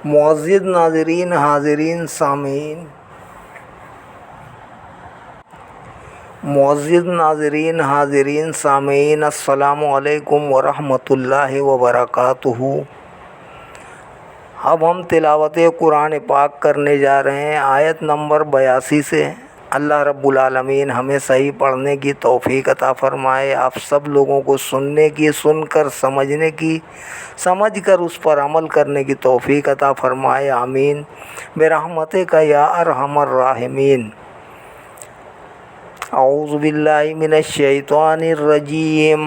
معزز ناظرین، حاضرین، سامعین، السلام علیکم ورحمۃ اللہ وبرکاتہ۔ اب ہم تلاوت قرآن پاک کرنے جا رہے ہیں آیت نمبر 82 سے۔ اللہ رب العالمین ہمیں صحیح پڑھنے کی توفیق عطا فرمائے، آپ سب لوگوں کو سننے کی، سن کر سمجھنے کی، سمجھ کر اس پر عمل کرنے کی توفیق عطا فرمائے، آمین برحمتک یا ارحم الراحمین۔ اعوذ باللہ من الشیطان الرجیم،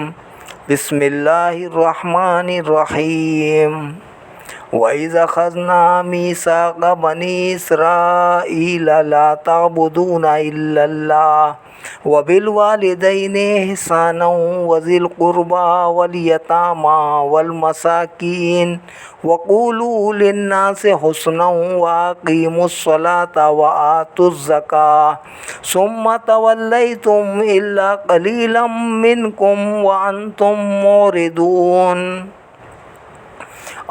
بسم اللہ الرحمن الرحیم۔ وَإِذْ أَخَذْنَا مِيثَاقَ بَنِي إِسْرَائِيلَ لَا تَعْبُدُونَ إِلَّا اللَّهَ وَبِالْوَالِدَيْنِ إِحْسَانًا وَذِي الْقُرْبَى وَالْيَتَامَى وَالْمَسَاكِينِ وَقُولُوا لِلنَّاسِ حُسْنًا وَأَقِيمُوا الصَّلَاةَ وَآتُوا الزَّكَاةَ ثُمَّ تَوَلَّيْتُمْ إِلَّا قَلِيلًا مِّنكُمْ وَأَنْتُمْ مُعْرِضُونَ۔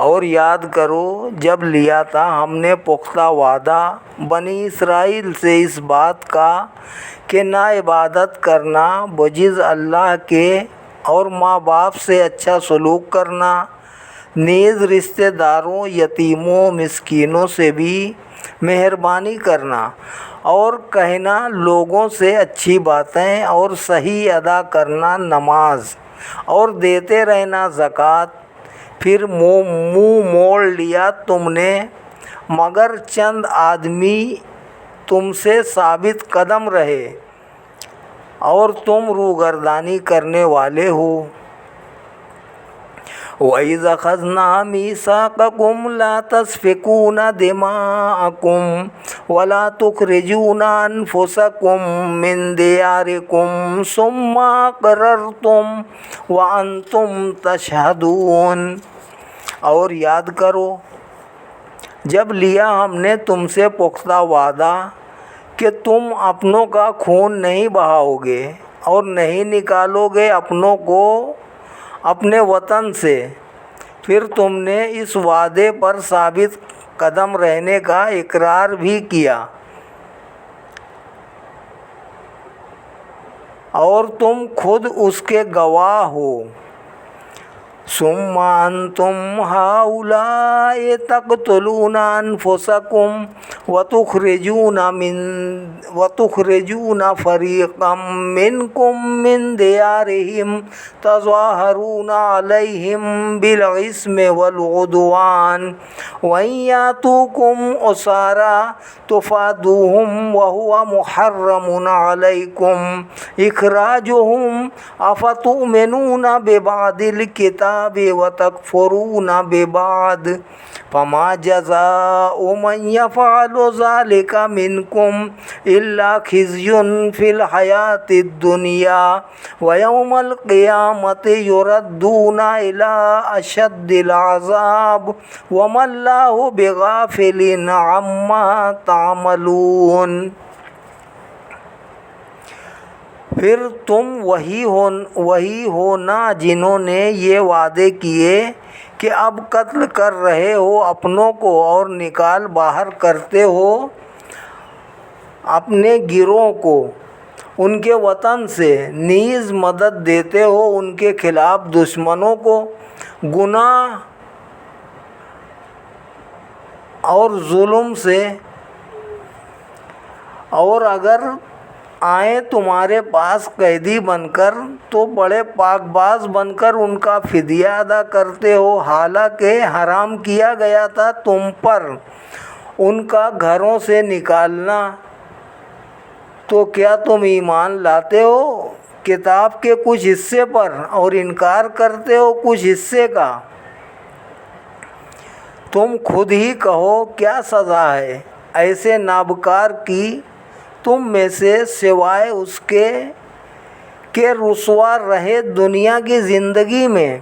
اور یاد کرو جب لیا تھا ہم نے پختہ وعدہ بنی اسرائیل سے اس بات کا کہ نہ عبادت کرنا بجز اللہ کے، اور ماں باپ سے اچھا سلوک کرنا، نیز رشتہ داروں، یتیموں، مسکینوں سے بھی مہربانی کرنا، اور کہنا لوگوں سے اچھی باتیں، اور صحیح ادا کرنا نماز، اور دیتے رہنا زکوٰۃ۔ پھر منہ موڑ لیا تم نے مگر چند آدمی تم سے ثابت قدم رہے، اور تم روگردانی کرنے والے ہو۔ وَإِذْ أَخَذْنَا مِيثَاقَكُمْ لَا تَسْفِكُونَ دِمَاءَكُمْ وَلَا تُخْرِجُونَ أَنفُسَكُمْ مِنْ دِيَارِكُمْ ثُمَّ أَقْرَرْتُمْ وَأَنْتُمْ تَشْهَدُونَ۔ اور یاد کرو جب لیا ہم نے تم سے پختہ وعدہ کہ تم اپنوں کا خون نہیں بہاؤ گے اور نہیں نکالو گے اپنوں کو اپنے وطن سے، پھر تم نے اس وعدے پر ثابت قدم رہنے کا اقرار بھی کیا، اور تم خود اس کے گواہ ہو۔ ثم انتم هؤلاء تقتلون انفسكم وتخرجون فريقا منكم من ديارهم تظاهرون عليهم بالإثم والعدوان وإن يأتوكم أسارى تفادوهم وهو محرم عليكم إخراجهم أفتؤمنون ببعض الكتاب وتكفرون ببعض فما جزاء من يفعل ذلك منكم إلا خزي في الحياة الدنيا ويوم القيامة يردون إلى أشد العذاب وما الله بغافل عما تعملون۔ پھر تم وہی ہو نا جنہوں نے یہ وعدے کیے کہ اب قتل کر رہے ہو اپنوں کو اور نکال باہر کرتے ہو اپنے گروہ کو ان کے وطن سے، نیز مدد دیتے ہو ان کے خلاف دشمنوں کو گناہ اور ظلم سے، اور اگر آئیں تمہارے پاس قیدی بن کر تو بڑے پاک باز بن کر ان کا فدیہ ادا کرتے ہو، حالانکہ حرام کیا گیا تھا تم پر ان کا گھروں سے نکالنا، تو کیا تم ایمان لاتے ہو کتاب کے کچھ حصے پر اور انکار کرتے ہو کچھ حصے کا؟ تم خود ہی کہو کیا سزا ہے ایسے نابکار کی تم میں سے سوائے اس کے کہ رسوا رہے دنیا کی زندگی میں،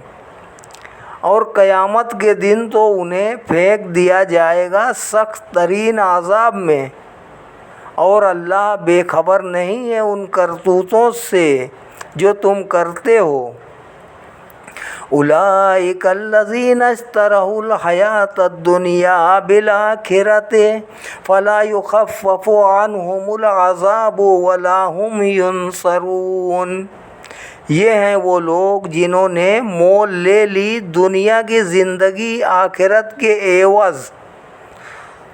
اور قیامت کے دن تو انہیں پھینک دیا جائے گا سخت ترین عذاب میں، اور اللہ بے خبر نہیں ہے ان کرتوتوں سے جو تم کرتے ہو۔ اولئک الذین اشتروا الحیاۃ الدنیا بالآخرۃ فلا یخفف عنہم العذاب ولا هم ینصرون۔ یہ ہیں وہ لوگ جنہوں نے مول لے لی دنیا کی زندگی آخرت کے عوض،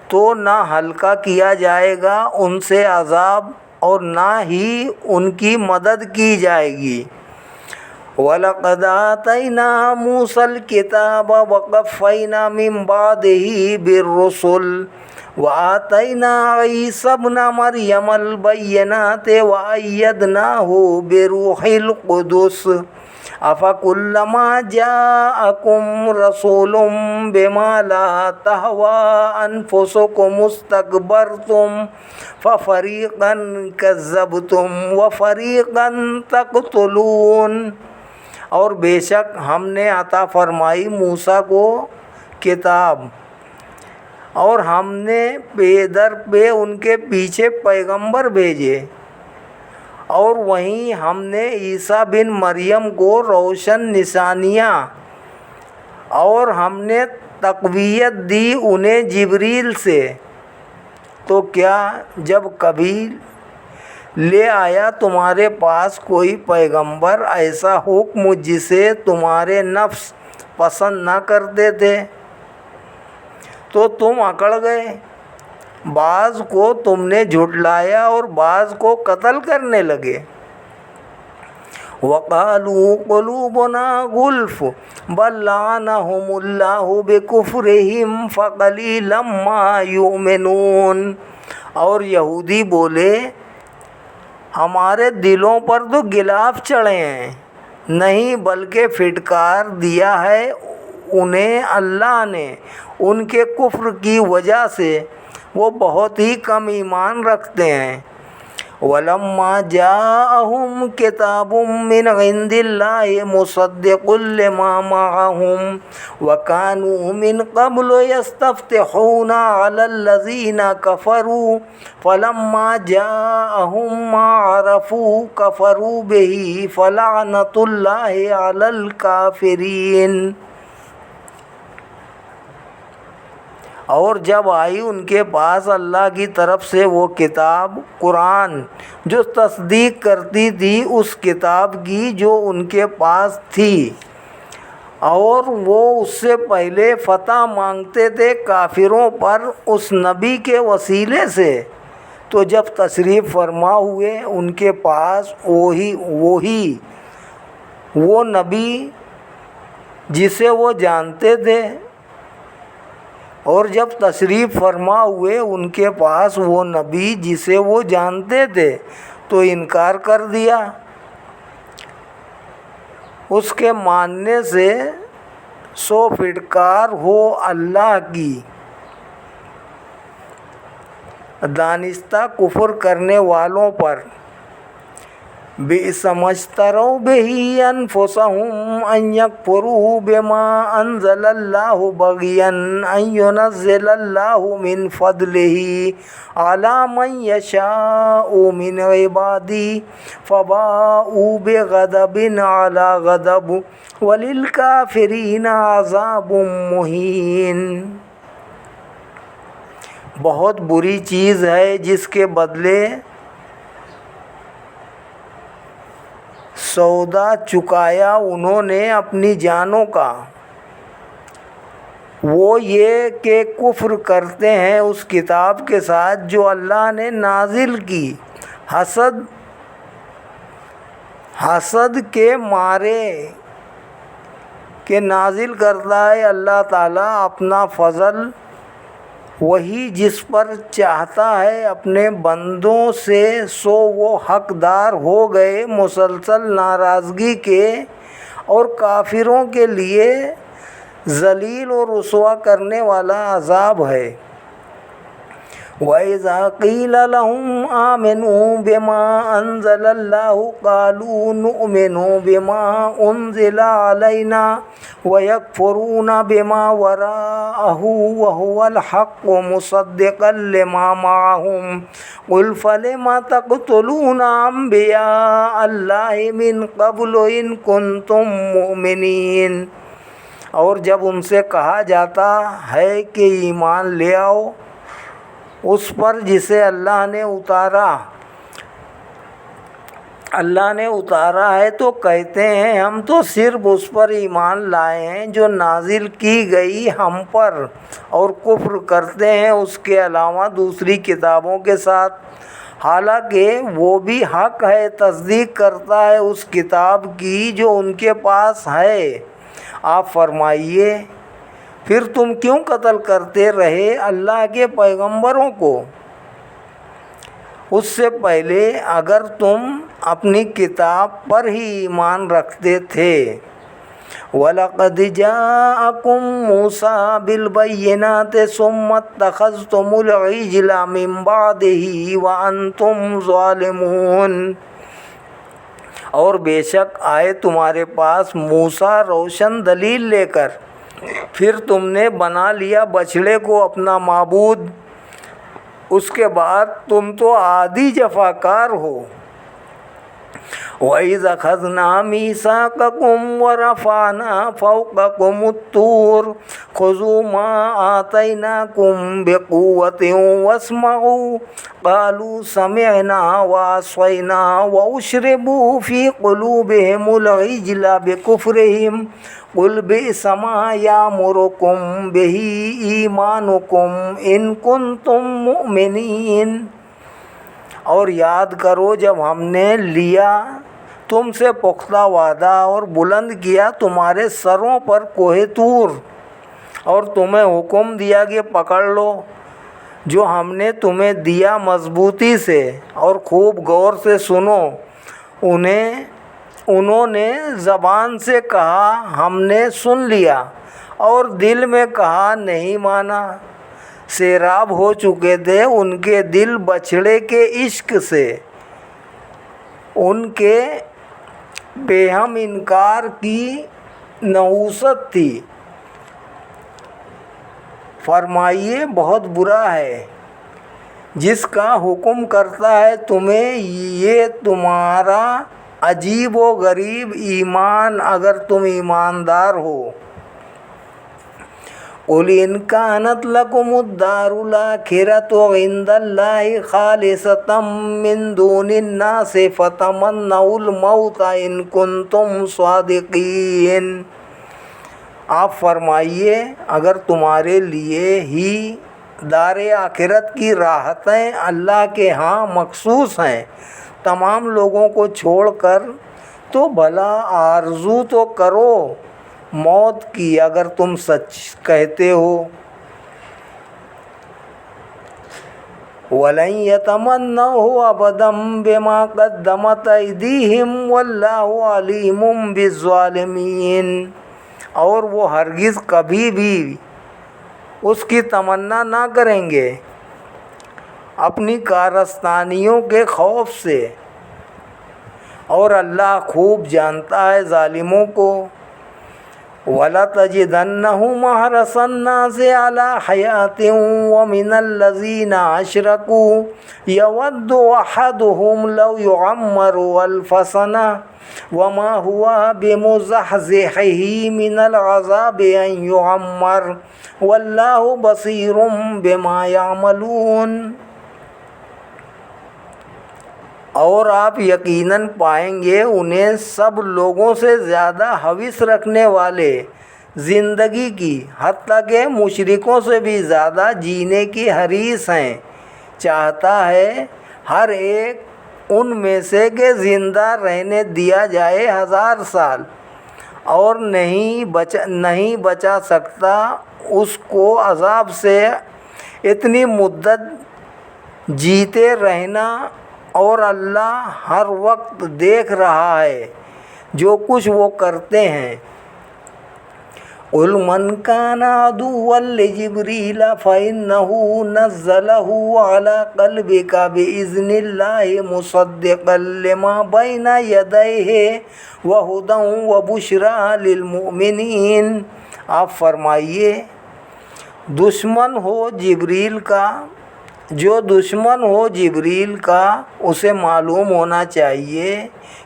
تو نہ ہلکا کیا جائے گا ان سے عذاب اور نہ ہی ان کی مدد کی جائے گی۔ وَلَقَدْ آتَيْنَا مُوسَى الْكِتَابَ وَقَفَّيْنَا مِن بَعْدِهِ بِالرُّسُلِ وَآتَيْنَا عِيسَى ابْنَ مَرْيَمَ الْبَيِّنَاتِ وَأَيَّدْنَاهُ بِرُوحِ الْقُدُسِ أَفَكُلَّمَا جَاءَكُمْ رَسُولٌ بِمَا لَا تَهْوَىٰ أَنفُسُكُمُ اسْتَكْبَرْتُمْ فَفَرِيقًا كَذَّبْتُمْ وَفَرِيقًا تَقْتُلُونَ۔ اور بے شک ہم نے عطا فرمائی موسیٰ کو کتاب، اور ہم نے پے در پہ ان کے پیچھے پیغمبر بھیجے، اور وہیں ہم نے عیسیٰ بن مریم کو روشن نشانیاں، اور ہم نے تقویت دی انہیں جبریل سے۔ تو کیا جب کبھی لے آیا تمہارے پاس کوئی پیغمبر ایسا حکم جسے تمہارے نفس پسند نہ کرتے تھے تو تم اکڑ گئے، بعض کو تم نے جھٹلایا اور بعض کو قتل کرنے لگے۔ وَقَالُوا قُلُوبُنَا غُلْفٌ بَل لَّعَنَهُمُ اللَّهُ بِكُفْرِهِمْ فَقَلِيلًا مَّا يُؤْمِنُونَ۔ اور یہودی بولے ہمارے دلوں پر تو غلاف چڑھے ہیں، نہیں بلکہ پھٹکار دیا ہے انہیں اللہ نے ان کے کفر کی وجہ سے، وہ بہت ہی کم ایمان رکھتے ہیں۔ وَلَمَّا جَاءَهُمْ كِتَابٌ مِّنْ عِندِ اللَّهِ مُصَدِّقٌ لِّمَا مَعَهُمْ وَكَانُوا مِنْ قَبْلُ يَسْتَفْتِحُونَ عَلَى الَّذِينَ كَفَرُوا فَلَمَّا جَاءَهُم مَّا عَرَفُوا كَفَرُوا بِهِ فَلَعْنَةُ اللَّهِ عَلَى الْكَافِرِينَ۔ اور جب آئی ان کے پاس اللہ کی طرف سے وہ کتاب قرآن جو تصدیق کرتی تھی اس کتاب کی جو ان کے پاس تھی، اور وہ اس سے پہلے فتح مانگتے تھے کافروں پر اس نبی کے وسیلے سے، تو جب تشریف فرما ہوئے ان کے پاس وہ نبی جسے وہ جانتے تھے، اور جب تشریف فرما ہوئے ان کے پاس وہ نبی جسے وہ جانتے تھے تو انکار کر دیا اس کے ماننے سے، سو پھٹکار ہو اللہ کی دانستہ کفر کرنے والوں پر۔ بئس ما اشتروا به انفسهم ان يكفروا بما انزل الله بغيا ان ينزل الله من فضله على من يشاء من عباده فباءوا بغضب على غضب وللكافرين عذاب مهين۔ بہت بری چیز ہے جس کے بدلے سودا چکایا انہوں نے اپنی جانوں کا، وہ یہ کہ کفر کرتے ہیں اس کتاب کے ساتھ جو اللہ نے نازل کی، حسد کے مارے کہ نازل کرتا ہے اللہ تعالیٰ اپنا فضل وہی جس پر چاہتا ہے اپنے بندوں سے، سو وہ حقدار ہو گئے مسلسل ناراضگی کے، اور کافروں کے لیے ذلیل اور رسوا کرنے والا عذاب ہے۔ وَإِذَا قِيلَ لَهُمْ آمِنُوا بِمَا أَنزَلَ اللَّهُ قَالُوا نُؤْمِنُ بِمَا أُنزِلَ عَلَيْنَا وَيَكْفُرُونَ بِمَا وَرَاءَهُ وَهُوَ الْحَقُّ مُصَدِّقًا لِمَا مَعَهُمْ قُلْ فَلِمَ تَقْتُلُونَ أَنْبِيَاءَ اللَّهِ مِنْ قَبْلُ إِنْ كُنْتُمْ مُؤْمِنِينَ۔ اور جب ان سے کہا جاتا ہے کہ ایمان لے آؤ اس پر جسے اللہ نے اتارا ہے، تو کہتے ہیں ہم تو صرف اس پر ایمان لائے ہیں جو نازل کی گئی ہم پر، اور کفر کرتے ہیں اس کے علاوہ دوسری کتابوں کے ساتھ، حالانکہ وہ بھی حق ہے، تصدیق کرتا ہے اس کتاب کی جو ان کے پاس ہے۔ آپ فرمائیے پھر تم کیوں قتل کرتے رہے اللہ کے پیغمبروں کو اس سے پہلے اگر تم اپنی کتاب پر ہی ایمان رکھتے تھے؟ وَلَقَدْ جَاءَكُم مُوسَىٰ بِالْبَيِّنَاتِ ثُمَّ اتَّخَذْتُمُ الْعِجْلَ مِن بَعْدِهِ وَأَنْتُمْ ظَالِمُونَ۔ اور بے شک آئے تمہارے پاس موسیٰ روشن دلیل لے کر، پھر تم نے بنا لیا بچھڑے کو اپنا معبود، اس کے بعد تم تو عادی جفاکار ہو۔ وَإِذْ أَخَذْنَا مِيثَاقَكُمْ وَرَفَعْنَا فَوْقَكُمُ الطُّورَ خُذُوا مَا آتَيْنَاكُمْ بِقُوَّةٍ وَاسْمَعُوا قَالُوا سَمِعْنَا وَعَصَيْنَا وَأُشْرِبُوا فِي قُلُوبِهِمُ الْعِجْلَ بِكُفْرِهِمْ قُلْ بِئْسَ مَا يَأْمُرُكُمْ بِهِ إِيمَانُكُمْ إِن كُنتُم مُّؤْمِنِينَ۔ اور یاد کرو جب ہم نے لیا تم سے پختہ وعدہ اور بلند کیا تمہارے سروں پر کوہ طور، اور تمہیں حکم دیا کہ پکڑ لو جو ہم نے تمہیں دیا مضبوطی سے، اور خوب غور سے سنو۔ انہوں نے زبان سے کہا ہم نے سن لیا، اور دل میں کہا نہیں مانا۔ سیراب ہو چکے تھے ان کے دل بچھڑے کے عشق سے، ان کے بے ہم انکار کی نحوست تھی۔ فرمائیے بہت برا ہے جس کا حکم کرتا ہے تمہیں یہ تمہارا عجیب و غریب ایمان اگر تم ایماندار ہو۔ قُلْ إِنْ كَانَتْ لَكُمُ الدَّارُ الْآخِرَةُ عِندَ اللَّهِ خَالِصَةً مِّن دُونِ النَّاسِ فَتَمَنَّوُا الْمَوْتَ إِن كُنتُمْ صَادِقِينَ۔ آپ فرمائیے اگر تمہارے لیے ہی دار آخرت کی راحتیں اللہ کے ہاں مخصوص ہیں تمام لوگوں کو چھوڑ کر، تو بھلا آرزو تو کرو موت کی اگر تم سچ کہتے ہو۔ وَلَن يَتَمَنَّوْهُ أَبَدًا بِمَا قَدَّمَتْ أَيْدِيهِمْ وَاللَّهُ عَلِيمٌ بِالظَّالِمِينَ۔ اور وہ ہرگز کبھی بھی اس کی تمنا نہ کریں گے اپنی کارستانیوں کے خوف سے، اور اللہ خوب جانتا ہے ظالموں کو۔ وَلَتَجِدَنَّهُمْ أَحْرَصَ النَّاسِ عَلَىٰ حَيَاةٍ وَمِنَ الَّذِينَ أَشْرَكُوا يَوَدُّ أَحَدُهُمْ لَوْ يُعَمَّرُ أَلْفَ سَنَةٍ وَمَا هُوَ بِمُزَحْزِحِهِ مِنَ الْعَذَابِ أَن يُعَمَّرَ وَاللَّهُ بَصِيرٌ بِمَا يَعْمَلُونَ۔ اور آپ یقیناً پائیں گے انہیں سب لوگوں سے زیادہ ہوس رکھنے والے زندگی کی، حتیٰ کہ مشرکوں سے بھی زیادہ جینے کی حریص ہیں۔ چاہتا ہے ہر ایک ان میں سے کہ زندہ رہنے دیا جائے 1000 سال، اور نہیں بچا سکتا اس کو عذاب سے اتنی مدت جیتے رہنا، اور اللہ ہر وقت دیکھ رہا ہے جو کچھ وہ کرتے ہیں۔ قل من كان عدوا لجبريل فإنه نزله على قلبك بإذن الله مصدقا لما بين يديه وهدى وبشرى للمؤمنین۔ آپ فرمائیے دشمن ہو جبریل کا، جو دشمن ہو جبریل کا اسے معلوم ہونا چاہیے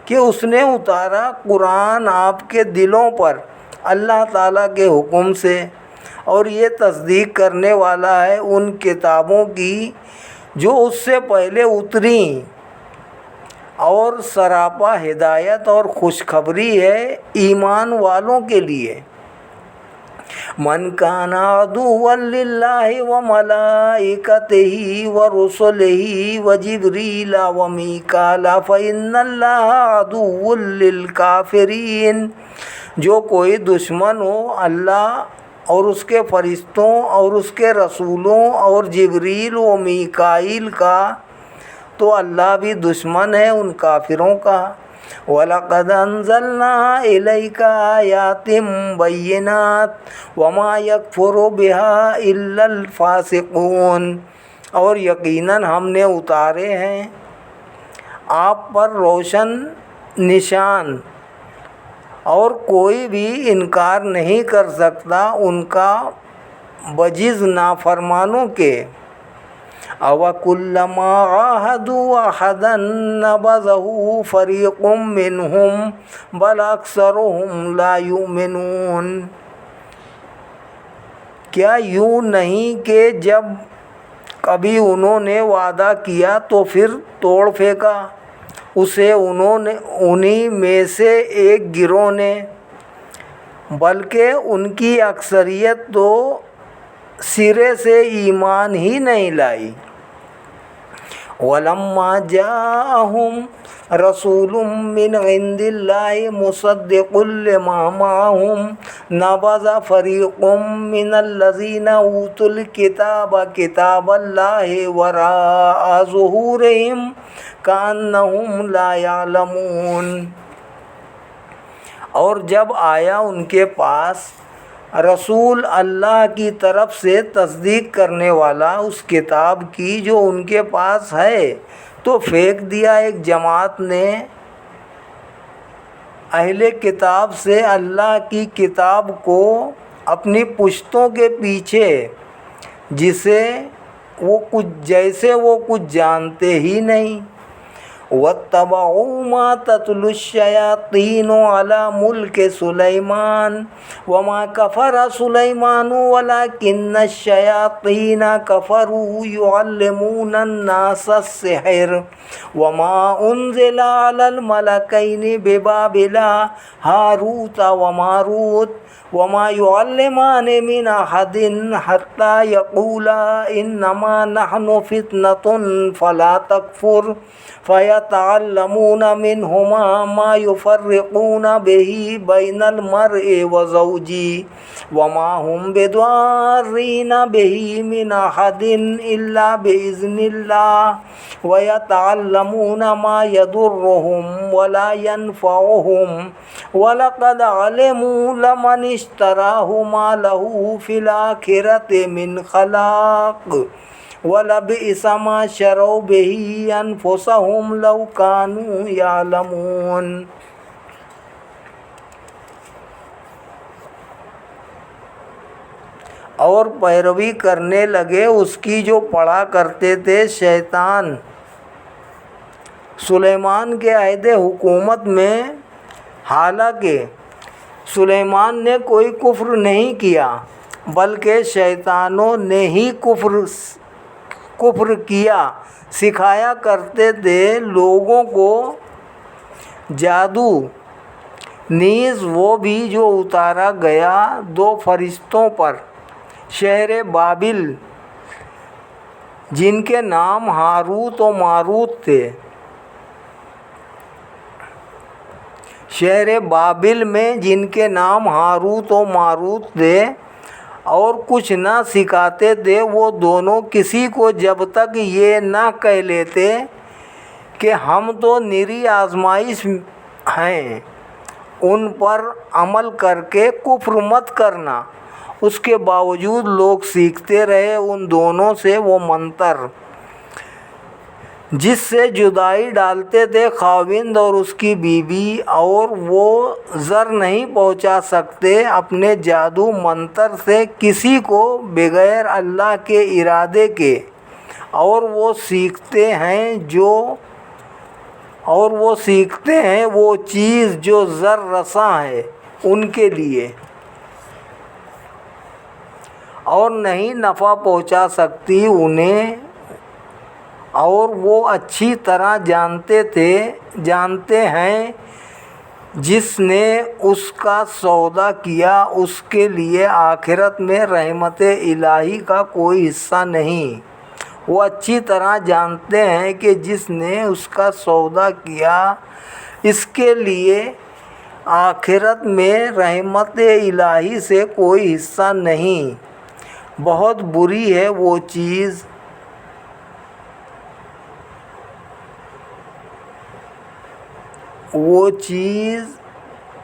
کہ اس نے اتارا قرآن آپ کے دلوں پر اللہ تعالیٰ کے حکم سے، اور یہ تصدیق کرنے والا ہے ان کتابوں کی جو اس سے پہلے اتریں، اور سراپا ہدایت اور خوشخبری ہے ایمان والوں کے لیے۔ من کان عدوا للہ وملائکتہ ورسلہ وجبریل ومیکال فإن اللہ عدو للکافرین۔ جو کوئی دشمن ہو اللہ اور اس کے فرشتوں اور اس کے رسولوں اور جبریل و میکائیل کا، تو اللہ بھی دشمن ہے ان کافروں کا۔ وَلَقَدْ أَنزَلْنَا إِلَيْكَ آيَاتٍ بَيِّنَاتٍ وَمَا يَكْفُرُ بِهَا إِلَّا الْفَاسِقُونَ، اور یقیناً ہم نے اتارے ہیں آپ پر روشن نشان، اور کوئی بھی انکار نہیں کر سکتا ان کا بجز نافرمانوں کے۔ أَوَكُلَّمَا عَاهَدُوا أَحَدًا نَبَذَهُ فَرِيقٌ مِّنْهُمْ بَلْ أَكْثَرُهُمْ لَا يُؤْمِنُونَ۔ کیا یوں نہیں کہ جب کبھی انہوں نے وعدہ کیا تو پھر توڑ پھینکا اسے انہی میں سے ایک گروہ نے، بلکہ ان کی اکثریت تو سرے سے ایمان ہی نہیں لائی۔ وَلَمَّا جَاءَهُمْ رَسُولٌ مِّنْ عِندِ اللَّهِ مُصَدِّقٌ لِّمَا مَعَهُمْ نَبَذَ فَرِيقٌ مِّنَ الَّذِينَ أُوتُوا الْكِتَابَ كِتَابَ اللَّهِ وَرَاءَ ظُهُورِهِمْ كَأَنَّهُمْ لَا يَعْلَمُونَ۔ اور جب آیا ان کے پاس رسول اللہ کی طرف سے تصدیق کرنے والا اس کتاب کی جو ان کے پاس ہے، تو پھینک دیا ایک جماعت نے اہل کتاب سے اللہ کی کتاب کو اپنی پشتوں کے پیچھے، جیسے وہ کچھ جانتے ہی نہیں۔ وَاتَّبَعُوا مَا تَتْلُو الشَّيَاطِينُ عَلَى مُلْكِ سُلَيْمَانَ وَمَا كَفَرَ سُلَيْمَانُ وَلَكِنَّ الشَّيَاطِينَ كَفَرُوا يُعَلِّمُونَ النَّاسَ السِّحْرَ وَمَا أُنزِلَ عَلَى الْمَلَكَيْنِ بِبَابِلَ هَارُوتَ وَمَارُوتَ وَمَا يُعَلِّمَانِ مِنْ أَحَدٍ حَتَّى يَقُولَا إِنَّمَا نَحْنُ فِتْنَةٌ فَلَا تَكْفُرْ فَيَتَعَلَّمُونَ مِنْهُمَا مَا يُفَرِّقُونَ بِهِ بَيْنَ الْمَرْءِ وَزَوْجِهِ وَمَا هُمْ بِضَارِّينَ بِهِ مِنْ أَحَدٍ إِلَّا بِإِذْنِ اللَّهِ وَيَتَعَلَّمُونَ مَا يَضُرُّهُمْ وَلَا يَنفَعُهُمْ وَلَقَدْ عَلِمُوا لَمَنِ اشْتَرَاهُ مَا لَهُ فِي الْآخِرَةِ مِنْ خَلَاقٍ وَلَبِئْسَ مَا شَرَوْا بِهِ أَنفُسَهُمْ لَوْ كَانُوا يَعْلَمُونَ۔ اور پیروی کرنے لگے اس کی جو پڑھا کرتے تھے شیطان سلیمان کے عہد حکومت میں، حالانکہ سلیمان نے کوئی کفر نہیں کیا بلکہ شیطانوں نے ہی کفر کیا، سکھایا کرتے تھے لوگوں کو جادو، نیز وہ بھی جو اتارا گیا 2 فرشتوں پر شہر بابل جن کے نام ہاروت و ماروت تھے۔ شہر بابل میں جن کے نام ہاروت و ماروت تھے، اور کچھ نہ سکھاتے تھے وہ دونوں کسی کو جب تک یہ نہ کہہ لیتے کہ ہم تو نری آزمائش ہیں، ان پر عمل کر کے کفر مت کرنا۔ اس کے باوجود لوگ سیکھتے رہے ان دونوں سے وہ منتر جس سے جدائی ڈالتے تھے خاوند اور اس کی بیوی، اور وہ زر نہیں پہنچا سکتے اپنے جادو منتر سے کسی کو بغیر اللہ کے ارادے کے، اور وہ سیکھتے ہیں وہ چیز جو زر رساں ہے ان کے لیے، اور نہیں نفع پہنچا سکتی انہیں، اور وہ اچھی طرح جانتے ہیں جس نے اس کا سودا کیا اس کے لیے آخرت میں رحمت الہی کا کوئی حصہ نہیں۔ وہ اچھی طرح جانتے ہیں کہ جس نے اس کا سودا کیا اس کے لیے آخرت میں رحمت الہی سے کوئی حصہ نہیں۔ بہت بری ہے وہ چیز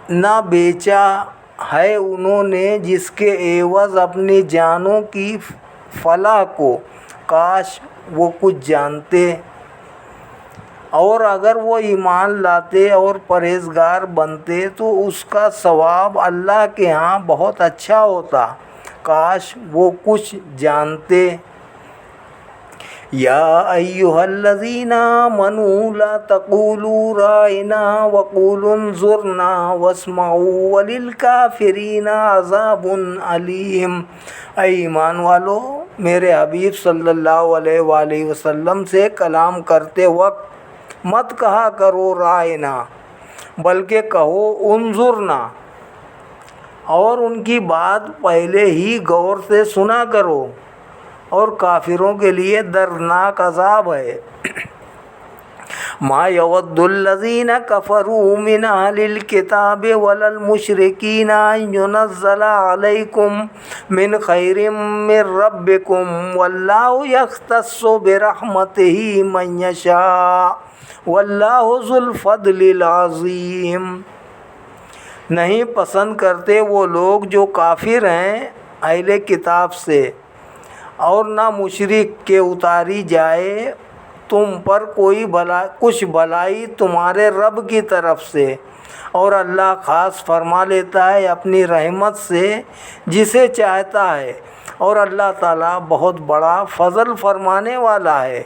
نہ بیچا ہے انہوں نے جس کے عوض اپنی جانوں کی فلاح کو، کاش وہ کچھ جانتے، اور اگر وہ ایمان لاتے اور پرہیزگار بنتے تو اس کا ثواب اللہ کے ہاں بہت اچھا ہوتا، کاش وہ کچھ جانتے۔ یا ایھا الذین آمنوا لا تقولوا رائنا وقولوا انظرنا واسمعوا وللکافرین عذاب علیم۔ اے ایمان والو، میرے حبیب صلی اللہ علیہ وآلہ وسلم سے کلام کرتے وقت مت کہا کرو رائنا، بلکہ کہو انظرنا، اور ان کی بات پہلے ہی غور سے سنا کرو، اور کافروں کے لیے دردناک عذاب ہے۔ ما یود الذین کفروا من اہل الکتاب ولا المشرکین ان ینزل علیکم من خیر من ربکم واللہ یختص برحمتہ من یشاء واللہ ذو الفضل العظیم۔ نہیں پسند کرتے وہ لوگ جو کافر ہیں اہل کتاب سے، اور نہ مشرک کہ اتاری جائے تم پر کچھ بھلائی تمہارے رب کی طرف سے، اور اللہ خاص فرما لیتا ہے اپنی رحمت سے جسے چاہتا ہے، اور اللہ تعالیٰ بہت بڑا فضل فرمانے والا ہے۔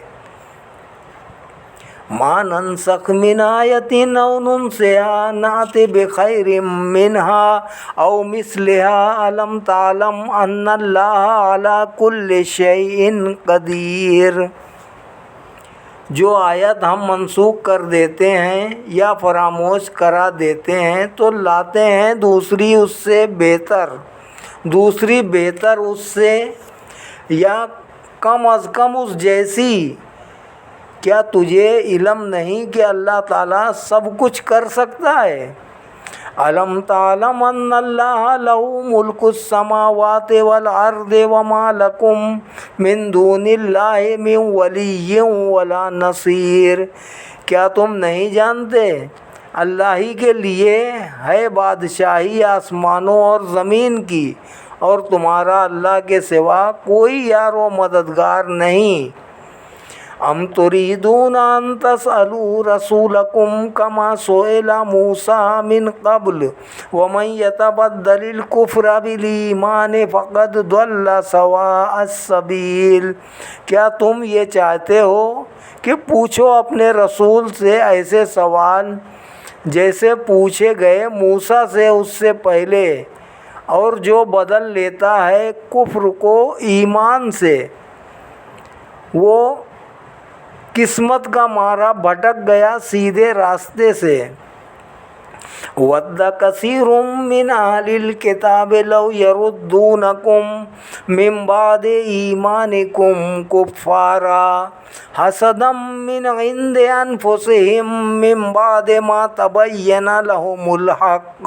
ما ننسخ من آیۃ او ننسها نأت بخیر منها او مثلها الم تعلم ان اللہ علی کل شیء قدیر۔ جو آیت ہم منسوخ کر دیتے ہیں یا فراموش کرا دیتے ہیں تو لاتے ہیں دوسری بہتر اس سے یا کم از کم اس جیسی۔ کیا تجھے علم نہیں کہ اللہ تعالیٰ سب کچھ کر سکتا ہے؟ الم تعلم ان اللہ لہ ملک السماوات والارض وما لکم من دون اللہ من ولی ولا نصیر۔ کیا تم نہیں جانتے اللہ ہی کے لیے ہے بادشاہی آسمانوں اور زمین کی، اور تمہارا اللہ کے سوا کوئی یار و مددگار نہیں۔ ام تريدون ان تسألوا رسولكم كما سئل موسى من قبل ومن يتبدل الكفر بالإيمان فقد ضل سواء السبيل۔ کیا تم یہ چاہتے ہو کہ پوچھو اپنے رسول سے ایسے سوال جیسے پوچھے گئے موسیٰ سے اس سے پہلے، اور جو بدل لیتا ہے کفر کو ایمان سے وہ قسمت کا مارا بھٹک گیا سیدھے راستے سے۔ وَدَّ كَثِيرٌ مِّنْ أَهْلِ الْكِتَابِ لَوْ يَرُدُّونَكُمْ مِنْ بَعْدِ إِيمَانِكُمْ كُفَّارًا حَسَدًا مِّنْ عِندِ أَنفُسِهِم مِّن بَعْدِ مَا تَبَيَّنَ لَهُمُ الْحَقُّ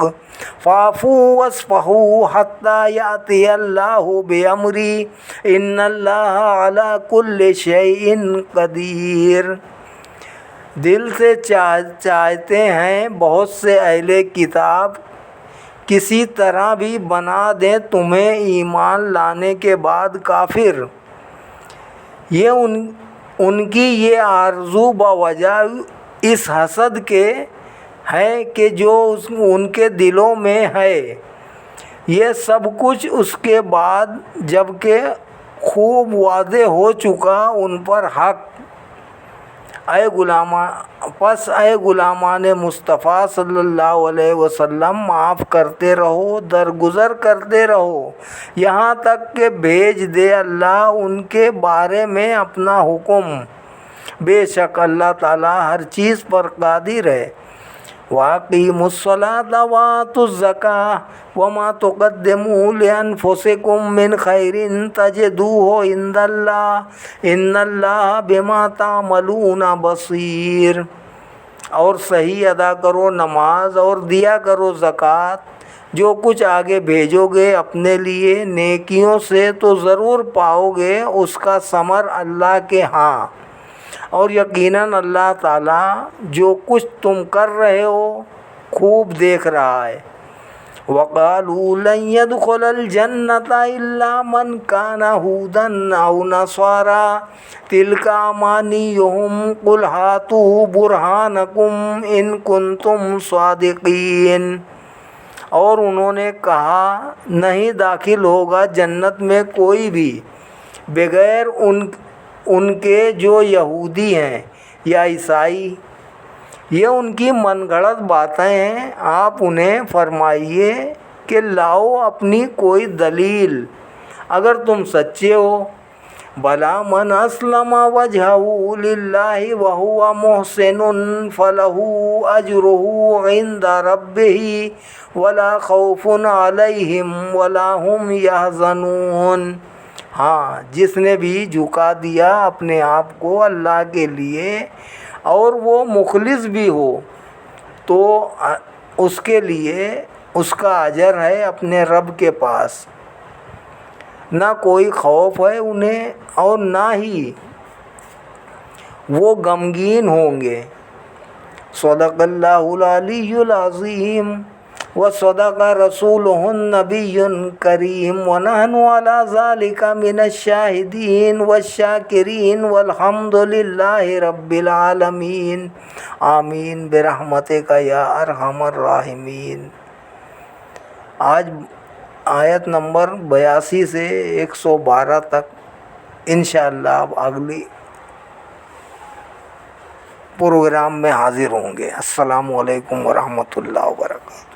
فَاعْفُوا وَاصْفَحُوا حَتَّى يَأْتِيَ اللَّهُ بِأَمْرِهِ إِنَّ اللَّهَ عَلَى كُلِّ شَيْءٍ قَدِيرٌ۔ دل سے چاہتے ہیں بہت سے اہل کتاب کسی طرح بھی بنا دیں تمہیں ایمان لانے کے بعد کافر۔ یہ ان کی یہ آرزو بوجہ اس حسد کے ہے کہ جو ان کے دلوں میں ہے۔ یہ سب کچھ اس کے بعد جب کہ خوب واضح ہو چکا ان پر حق۔ اے غلامان مصطفیٰ صلی اللہ علیہ وسلم، معاف کرتے رہو، درگزر کرتے رہو، یہاں تک کہ بھیج دے اللہ ان کے بارے میں اپنا حکم۔ بے شک اللہ تعالیٰ ہر چیز پر قادر ہے۔ وَأَقِیمُوا الصَّلَاةَ وَآتُوا الزَّکَاةَ وَمَا تُقَدِّمُوا لِأَنفُسِکُم مِّن خَیْرٍ تَجِدُوهُ عِندَ اللَّهِ إِنَّ اللَّهَ بِمَا تَعْمَلُونَ بَصِیرٌ۔ اور صحیح ادا کرو نماز اور دیا کرو زکوٰۃ، جو کچھ آگے بھیجو گے اپنے لیے نیکیوں سے تو ضرور پاؤ گے اس کا ثمر اللہ کے ہاں، اور یقیناً اللہ تعالیٰ جو کچھ تم کر رہے ہو خوب دیکھ رہا ہے۔ وَقَالُوا لَن يَدْخُلَ الْجَنَّةَ إِلَّا مَنْ كَانَ هُودًا أَوْ نَصَارَىٰ تِلْكَ أَمَانِيُّهُمْ قُلْ هَاتُوا بُرْهَانَكُمْ إِن كُنتُمْ صَادِقِينَ۔ اور انہوں نے کہا نہیں داخل ہوگا جنت میں کوئی بھی بغیر ان کے جو یہودی ہیں یا عیسائی، یہ ان کی من گھڑت باتیں ہیں۔ آپ انہیں فرمائیے کہ لاؤ اپنی کوئی دلیل اگر تم سچے ہو۔ بَلَىٰ مَنْ أَسْلَمَ وَجْهَهُ لِلَّهِ وَهُوَ مُحْسِنٌ فَلَهُ أَجْرُهُ عِندَ رَبِّهِ وَلَا خَوْفٌ عَلَيْهِمْ وَلَا هُمْ يَحْزَنُونَ۔ ہاں، جس نے بھی جھکا دیا اپنے آپ کو اللہ کے لیے اور وہ مخلص بھی ہو تو اس کے لیے اس کا اجر ہے اپنے رب کے پاس، نہ کوئی خوف ہے انہیں اور نہ ہی وہ غمگین ہوں گے۔ صدق اللہ العلی العظیم وصدق رسولہ النبی الکریم ونحن علی ذلک من الشاہدین والشاکرین والحمد للہ رب العالمین، آمین برحمتک یا ارحم الراحمین۔ آج آیت نمبر 82 سے 112 تک انشاءاللہ اب اگلی پروگرام میں حاضر ہوں گے۔ السلام علیکم ورحمۃ اللہ وبرکاتہ۔